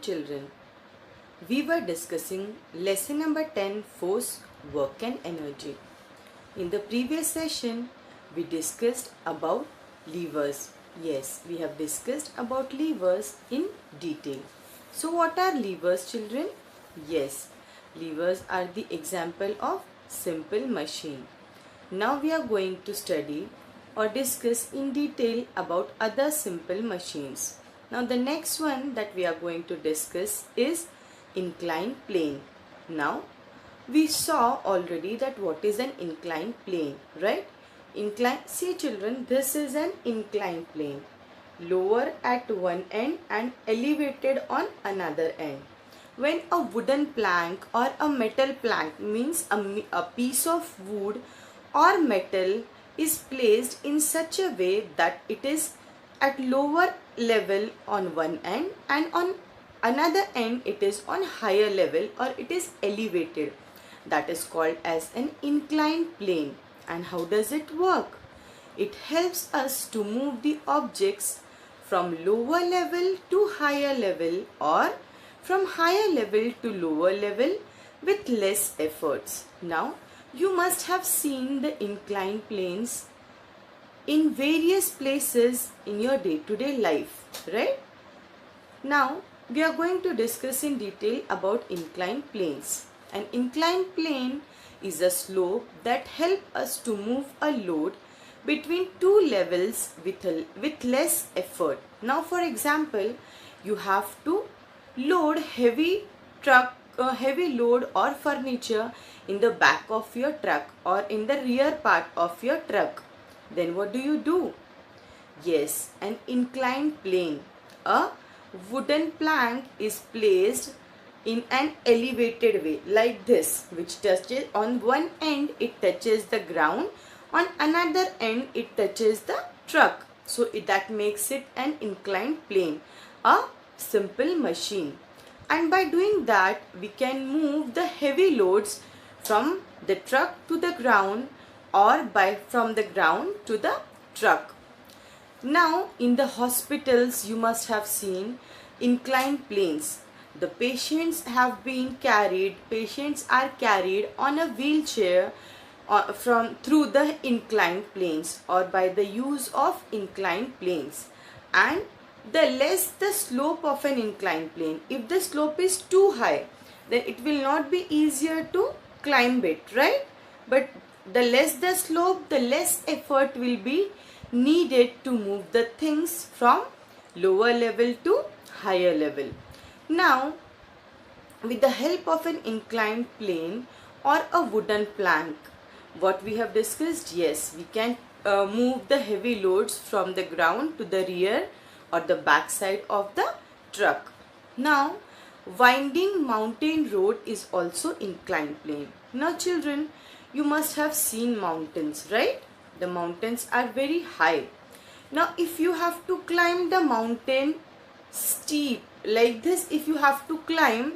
children. We were discussing lesson number 10, force, work and energy. In the previous session, we discussed about levers. Yes, we have discussed about levers in detail. So what are levers, children? Yes, levers are the example of simple machine. Now we are going to study or discuss in detail about other simple machines. Now the next one that we are going to discuss is inclined plane. Now we saw already that what is an inclined plane, right? See children, this is an inclined plane. Lower at one end and elevated on another end. When a wooden plank or a metal plank, means a piece of wood or metal, is placed in such a way that it is at lower level on one end and on another end it is on higher level or it is elevated, that is called as an inclined plane. And how does it work? It helps us to move the objects from lower level to higher level or from higher level to lower level with less efforts. Now you must have seen the inclined planes in various places in your day-to-day life, right? Now we are going to discuss in detail about inclined planes. An inclined plane is a slope that helps us to move a load between two levels with less effort. Now for example, you have to load heavy load or furniture in the back of your truck or in the rear part of your truck. Then what do? Yes, an inclined plane. A wooden plank is placed in an elevated way like this, which touches on one end it touches the ground, on another end it touches the truck. So that makes it an inclined plane, a simple machine. And by doing that we can move the heavy loads from the truck to the ground or from the ground to the truck. Now in the hospitals you must have seen inclined planes. The patients are carried on a wheelchair through the inclined planes or by the use of inclined planes. And the less the slope of an inclined plane, if the slope is too high, then it will not be easier to climb it, right? But the less the slope, the less effort will be needed to move the things from lower level to higher level. Now with the help of an inclined plane or a wooden plank, what we have discussed, yes, we can move the heavy loads from the ground to the rear or the back side of the truck. Now winding mountain road is also inclined plane. Now children, you must have seen mountains, right? The mountains are very high. Now if you have to climb the mountain steep like this, if you have to climb,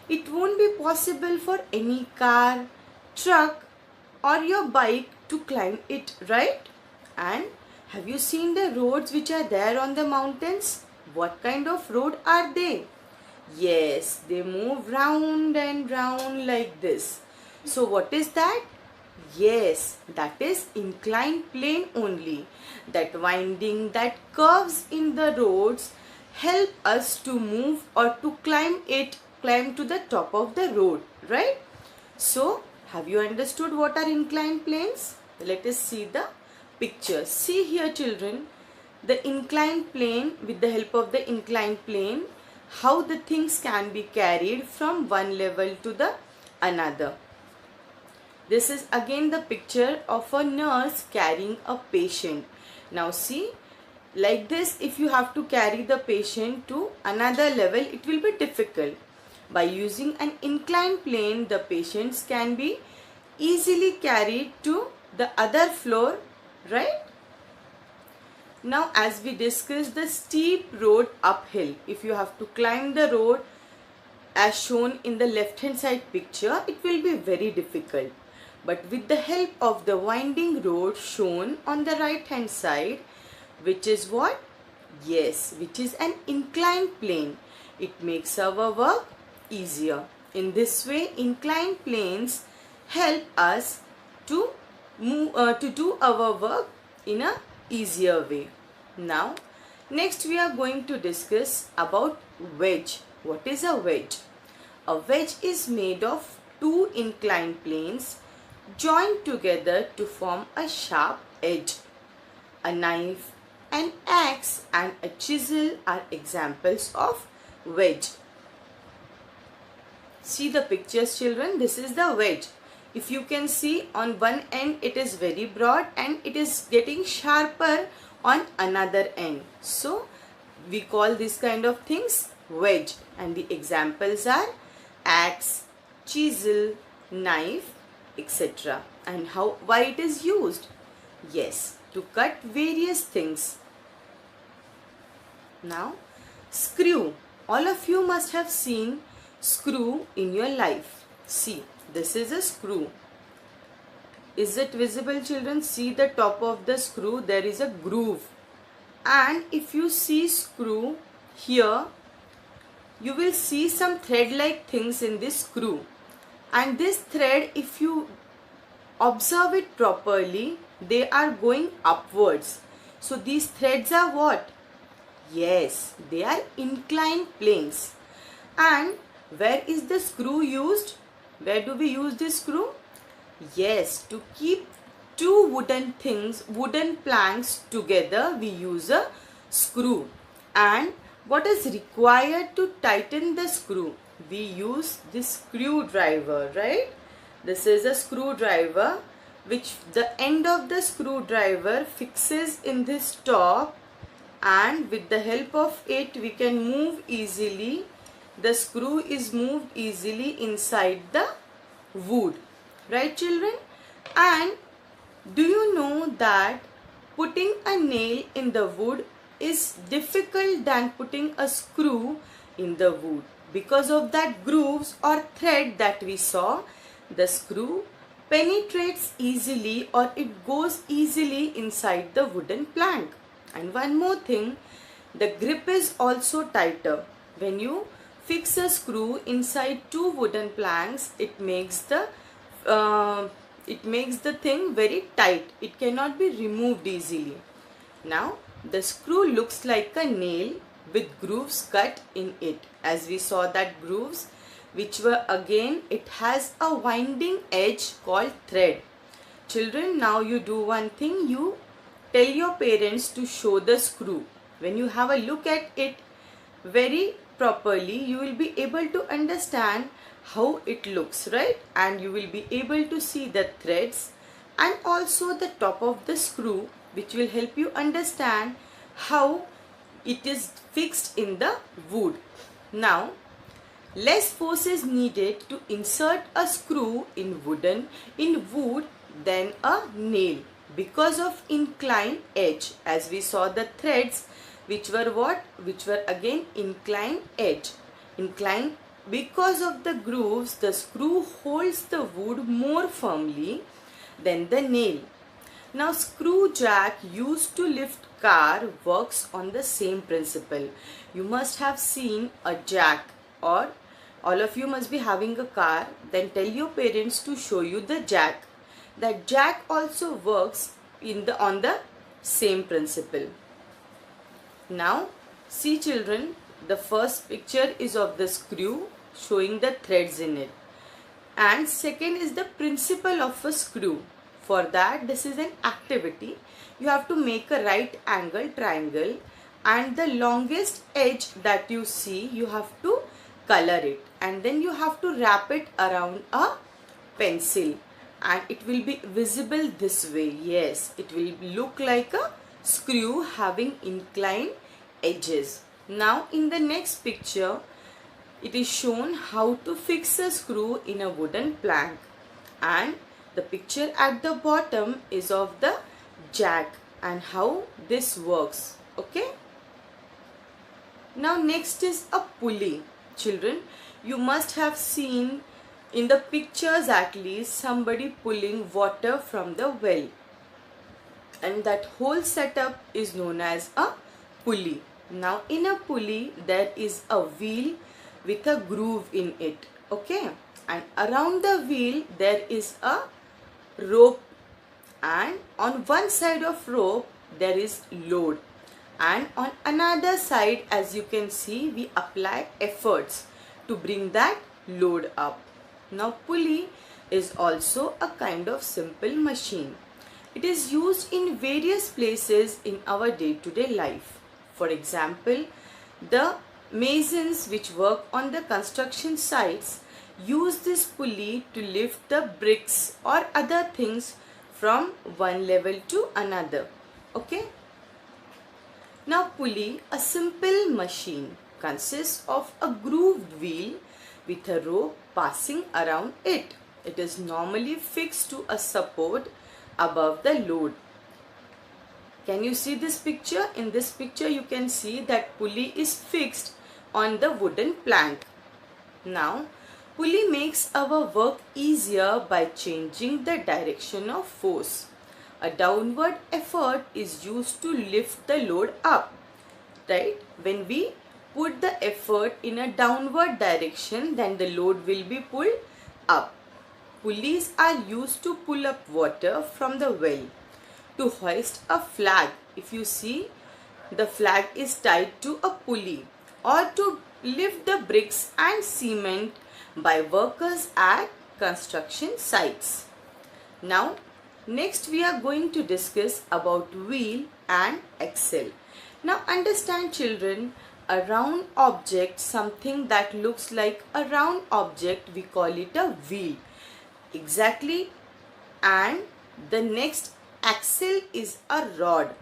it won't be possible for any car, truck or your bike to climb it, right? And have you seen the roads which are there on the mountains? What kind of road are they? Yes, they move round and round like this. So what is that? Yes, that is inclined plane only. That winding, that curves in the roads help us to move or to climb to the top of the road, right? So have you understood what are inclined planes? Let us see the picture. See here children, the inclined plane, with the help of the inclined plane, how the things can be carried from one level to the another. This is again the picture of a nurse carrying a patient. Now see, like this, if you have to carry the patient to another level, it will be difficult. By using an inclined plane, the patients can be easily carried to the other floor, right? Now as we discussed the steep road uphill, if you have to climb the road as shown in the left hand side picture, it will be very difficult. But with the help of the winding road shown on the right hand side, which is what? Yes, which is an inclined plane. It makes our work easier. In this way, inclined planes help us to do our work in a easier way. Now, next we are going to discuss about wedge. What is a wedge? A wedge is made of two inclined planes joined together to form a sharp edge. A knife, an axe and a chisel are examples of wedge. See the pictures, children. This is the wedge. If you can see, on one end it is very broad and it is getting sharper on another end. So we call this kind of things wedge, and the examples are axe, chisel, knife, etc. And why it is used? Yes, to cut various things. Now, screw. All of you must have seen screw in your life. See, this is a screw. Is it visible, children? See the top of the screw, there is a groove. And if you see screw here, you will see some thread-like things in this screw. And this thread, if you observe it properly, they are going upwards. So these threads are what? Yes, they are inclined planes. And where is the screw used? Where do we use this screw? Yes, to keep two wooden planks together, we use a screw. And what is required to tighten the screw? We use this screwdriver, right? This is a screwdriver, which the end of the screwdriver fixes in this top, and with the help of it we can move easily. The screw is moved easily inside the wood, right, children? And do you know that putting a nail in the wood is difficult than putting a screw in the wood? Because of that grooves or thread that we saw, the screw penetrates easily, or it goes easily inside the wooden plank. And one more thing, the grip is also tighter. When you fix a screw inside two wooden planks, it makes the thing very tight. It cannot be removed easily. Now, the screw looks like a nail with grooves cut in it. As we saw that grooves, which were again, it has a winding edge called thread. Children, now you do one thing. You tell your parents to show the screw. When you have a look at it very properly, you will be able to understand how it looks, right? And you will be able to see the threads and also the top of the screw, which will help you understand how it is fixed in the wood. Now, less force is needed to insert a screw in wood than a nail, because of inclined edge. As we saw the threads, which were what? Which were again inclined edge. Inclined because of the grooves, the screw holds the wood more firmly than the nail. Now, screw jack used to lift car works on the same principle. You must have seen a jack, or all of you must be having a car. Then tell your parents to show you the jack. That jack also works on the same principle. Now, see, children, the first picture is of the screw showing the threads in it. And second is the principle of a screw. For that, this is an activity. You have to make a right angle triangle, and the longest edge that you see, you have to color it, and then you have to wrap it around a pencil, and it will be visible this way. Yes, it will look like a screw having inclined edges. Now, in the next picture, it is shown how to fix a screw in a wooden plank, and the picture at the bottom is of the jack and how this works. Okay. Now, next is a pulley. Children, you must have seen in the pictures at least somebody pulling water from the well, and that whole setup is known as a pulley. Now in a pulley there is a wheel with a groove in it, okay, and around the wheel there is a rope, and on one side of rope there is load, and on another side, as you can see, we apply efforts to bring that load up. Now pulley is also a kind of simple machine. It is used in various places in our day-to-day life. For example, the masons which work on the construction sites use this pulley to lift the bricks or other things from one level to another. Okay. Now pulley, a simple machine, consists of a grooved wheel with a rope passing around it. It is normally fixed to a support above the load. Can you see this picture? In this picture you can see that pulley is fixed on the wooden plank. Now pulley makes our work easier by changing the direction of force. A downward effort is used to lift the load up, right? When we put the effort in a downward direction, then the load will be pulled up. Pulleys are used to pull up water from the well. To hoist a flag, if you see, the flag is tied to a pulley, or to lift the bricks and cement by workers at construction sites. Now, next we are going to discuss about wheel and axle. Now understand children, a round object, something that looks like a round object, we call it a wheel. Exactly. And the next axle is a rod.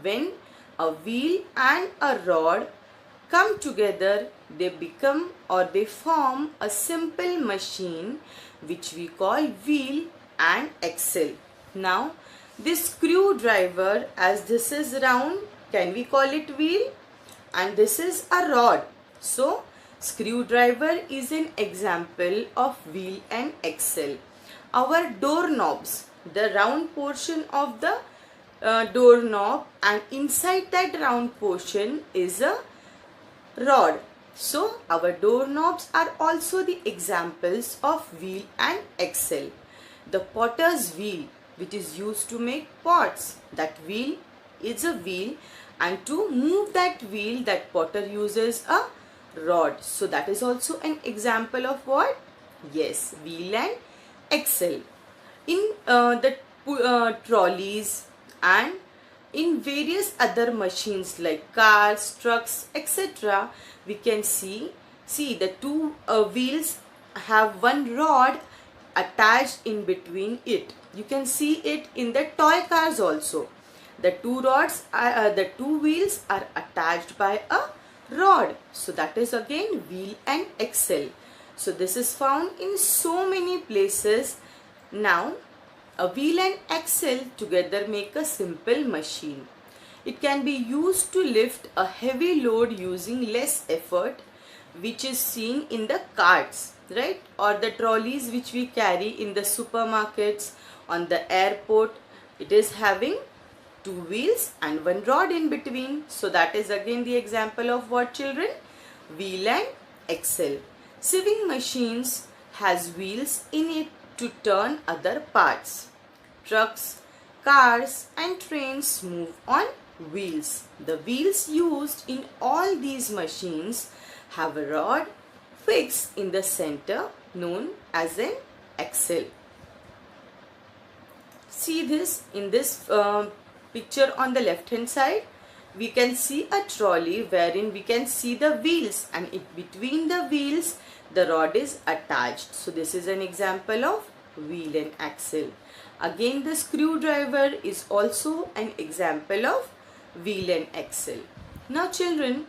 When a wheel and a rod come together, they become or they form a simple machine which we call wheel and axle. Now this screwdriver, as this is round, can we call it wheel? And this is a rod. So screwdriver is an example of wheel and axle. Our doorknobs, the round portion of the doorknob, and inside that round portion is a rod. So our doorknobs are also the examples of wheel and axle. The potter's wheel, which is used to make pots, that wheel is a wheel, and to move that wheel, that potter uses a rod. So that is also an example of what? Yes, wheel and axle. In the trolleys and in various other machines like cars, trucks, etc., we can see the two wheels have one rod attached in between it. You can see it in the toy cars also. The two wheels are attached by a rod. So that is again wheel and axle. So this is found in so many places. Now a wheel and axle together make a simple machine. It can be used to lift a heavy load using less effort, which is seen in the carts, right? Or the trolleys which we carry in the supermarkets, on the airport. It is having two wheels and one rod in between. So that is again the example of what, children? Wheel and axle. Sewing machines has wheels in it to turn other parts. Trucks, cars and trains move on wheels. The wheels used in all these machines have a rod fixed in the center known as an axle. See this in this picture on the left hand side. We can see a trolley wherein we can see the wheels, and between the wheels the rod is attached. So this is an example of wheel and axle. Again, the screwdriver is also an example of wheel and axle. Now children,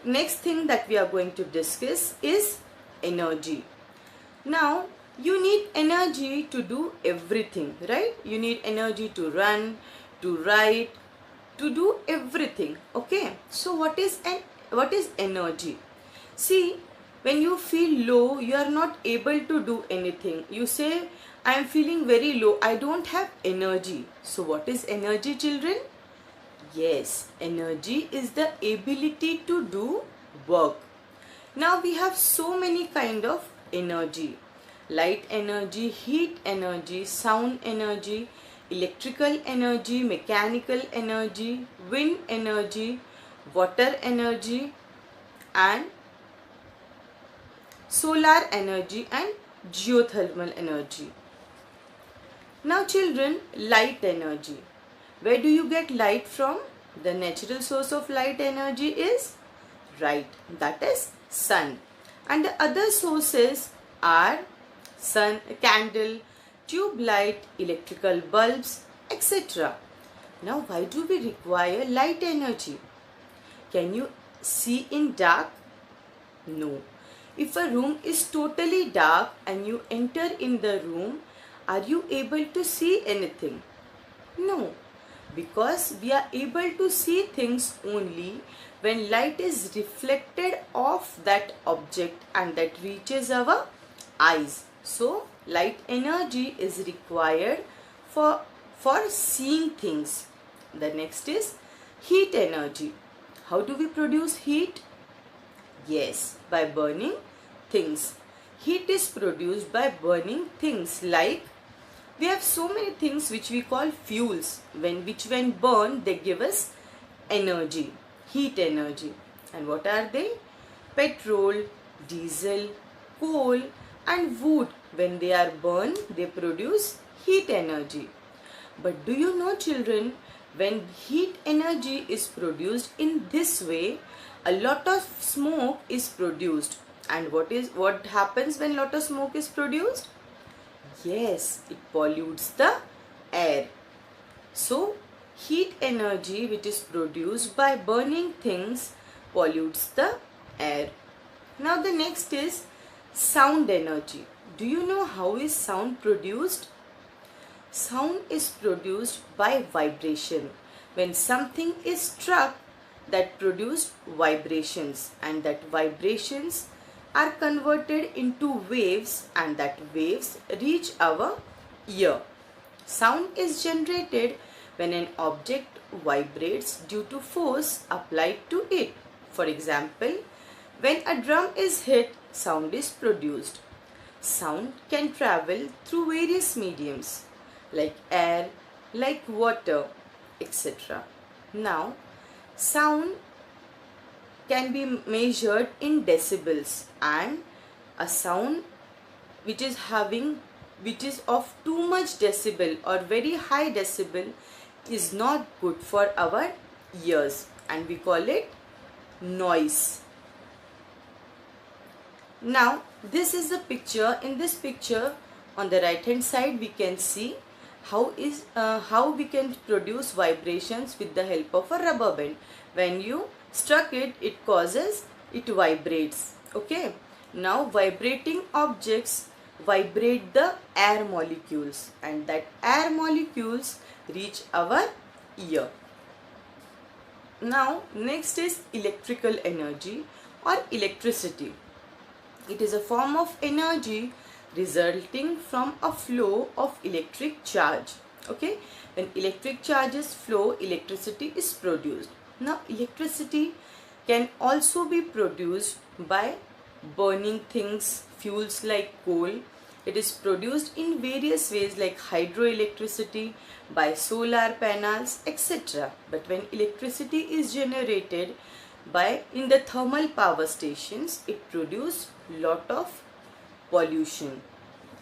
next thing that we are going to discuss is energy. Now you need energy to do everything, right? You need energy to run, to write, to do everything. Okay, so what is energy? See, when you feel low, you are not able to do anything. You say, I am feeling very low, I don't have energy. So what is energy, children? Yes, energy is the ability to do work. Now we have so many kind of energy. Light energy, heat energy, sound energy, electrical energy, mechanical energy, wind energy, water energy and solar energy and geothermal energy. Now children, light energy. Where do you get light from? The natural source of light energy is right, that is sun. And the other sources are sun, candle, tube light, electrical bulbs, etc. Now why do we require light energy? Can you see in dark? No. If a room is totally dark and you enter in the room, are you able to see anything? No, because we are able to see things only when light is reflected off that object and that reaches our eyes. So, light energy is required for seeing things. The next is heat energy. How do we produce heat? Yes, by burning things. Heat is produced by burning things like we have so many things which we call fuels, which when burned they give us energy, heat energy. And what are they? Petrol, diesel, coal and wood. When they are burned, they produce heat energy. But do you know children, when heat energy is produced in this way, a lot of smoke is produced. And what happens when lot of smoke is produced? Yes, it pollutes the air. So, heat energy which is produced by burning things pollutes the air. Now the next is sound energy. Do you know how is sound produced? Sound is produced by vibration. When something is struck, that produce vibrations, and that vibrations are converted into waves, and that waves reach our ear. Sound is generated when an object vibrates due to force applied to it. For example, when a drum is hit, sound is produced. Sound can travel through various mediums like air, like water, etc. Now, sound can be measured in decibels, and a sound which is of too much decibel or very high decibel is not good for our ears, and we call it noise. Now this is the picture. In this picture on the right hand side we can see how we can produce vibrations with the help of a rubber band. When you struck it, it vibrates. Okay. Now vibrating objects vibrate the air molecules, and that air molecules reach our ear. Now next is electrical energy or electricity. It is a form of energy resulting from a flow of electric charge. Okay, when electric charges flow, electricity is produced. Now electricity can also be produced by burning things, fuels like coal. It is produced in various ways like hydroelectricity, by solar panels, etc. But when electricity is generated in the thermal power stations, it produces lot of pollution,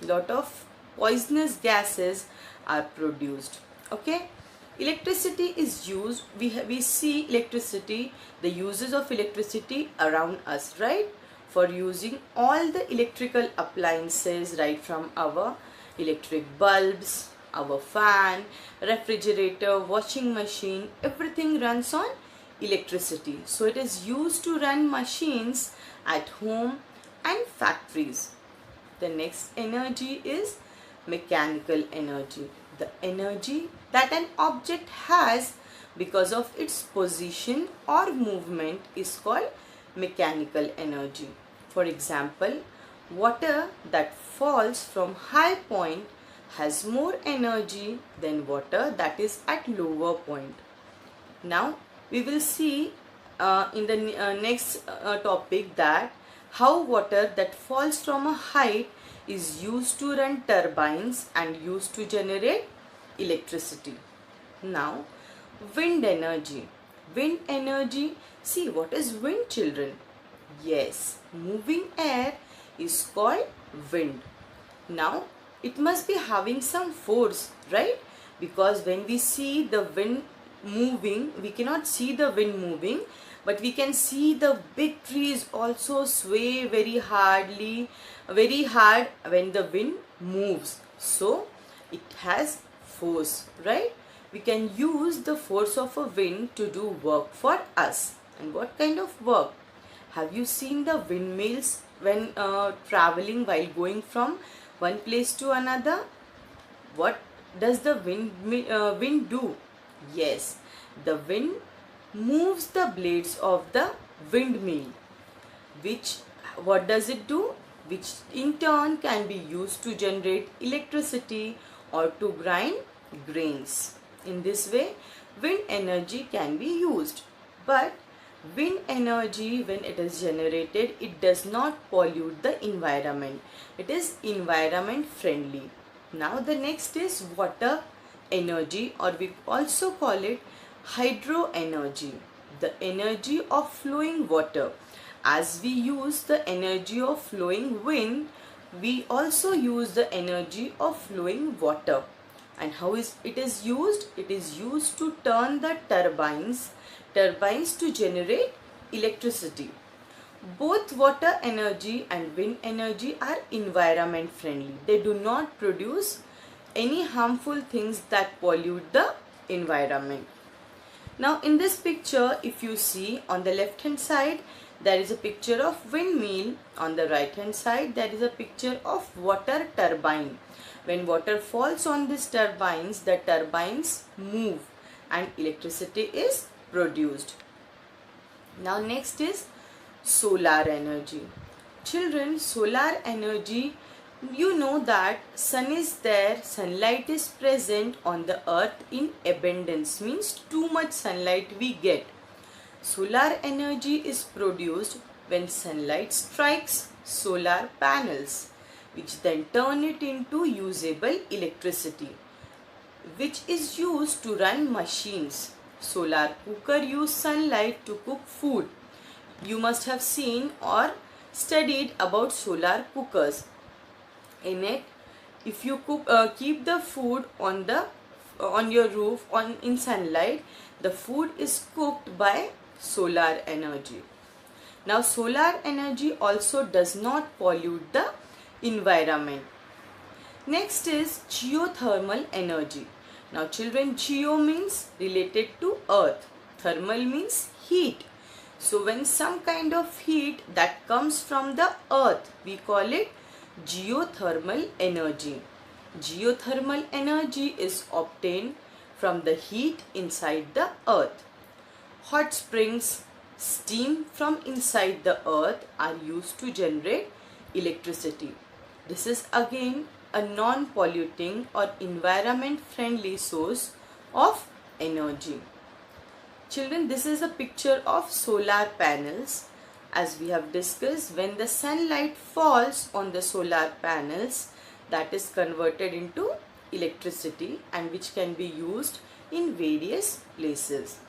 lot of poisonous gases are produced. Okay, electricity is used, we see electricity, the uses of electricity around us, right? For using all the electrical appliances, right from our electric bulbs, our fan, refrigerator, washing machine, everything runs on electricity. So it is used to run machines at home and factories. The next energy is mechanical energy. The energy that an object has because of its position or movement is called mechanical energy. For example, water that falls from high point has more energy than water that is at lower point. Now we will see in the next topic that how water that falls from a height is used to run turbines and used to generate electricity. Now wind energy. Wind energy, see what is wind, children? Yes, moving air is called wind. Now it must be having some force, right? Because when we see the wind moving, we cannot see the wind moving, but we can see the big trees also sway very hard when the wind moves. So it has force, right? We can use the force of a wind to do work for us. And what kind of work? Have you seen the windmills when traveling while going from one place to another? What does the wind do? Yes, the wind moves the blades of the windmill. What does it do? Which in turn can be used to generate electricity or to grind grains. In this way, wind energy can be used. But wind energy, when it is generated, it does not pollute the environment. It is environment friendly. Now the next is water energy, or we also call it hydro energy. The energy of flowing water. As we use the energy of flowing wind, we also use the energy of flowing water. And how is it used? It is used to turn the turbines to generate electricity. Both water energy and wind energy are environment friendly. They do not produce any harmful things that pollute the environment. Now in this picture, if you see on the left hand side, there is a picture of windmill. On the right hand side, there is a picture of water turbine. When water falls on these turbines, the turbines move and electricity is produced. Now next is solar energy. Children, solar energy, you know that sun is there, sunlight is present on the earth in abundance, means too much sunlight we get. Solar energy is produced when sunlight strikes solar panels, which then turn it into usable electricity, which is used to run machines. Solar cooker use sunlight to cook food. You must have seen or studied about solar cookers. In it, if you keep the food on your roof in sunlight, the food is cooked by solar energy. Now solar energy also does not pollute the environment. Next is geothermal energy. Now children, geo means related to earth, thermal means heat. So when some kind of heat that comes from the earth, we call it geothermal energy. Geothermal energy is obtained from the heat inside the earth. Hot springs, steam from inside the earth are used to generate electricity. This is again a non-polluting or environment friendly source of energy. Children, this is a picture of solar panels. As we have discussed, when the sunlight falls on the solar panels, that is converted into electricity and which can be used in various places.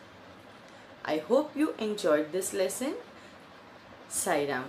I hope you enjoyed this lesson. Sai Ram.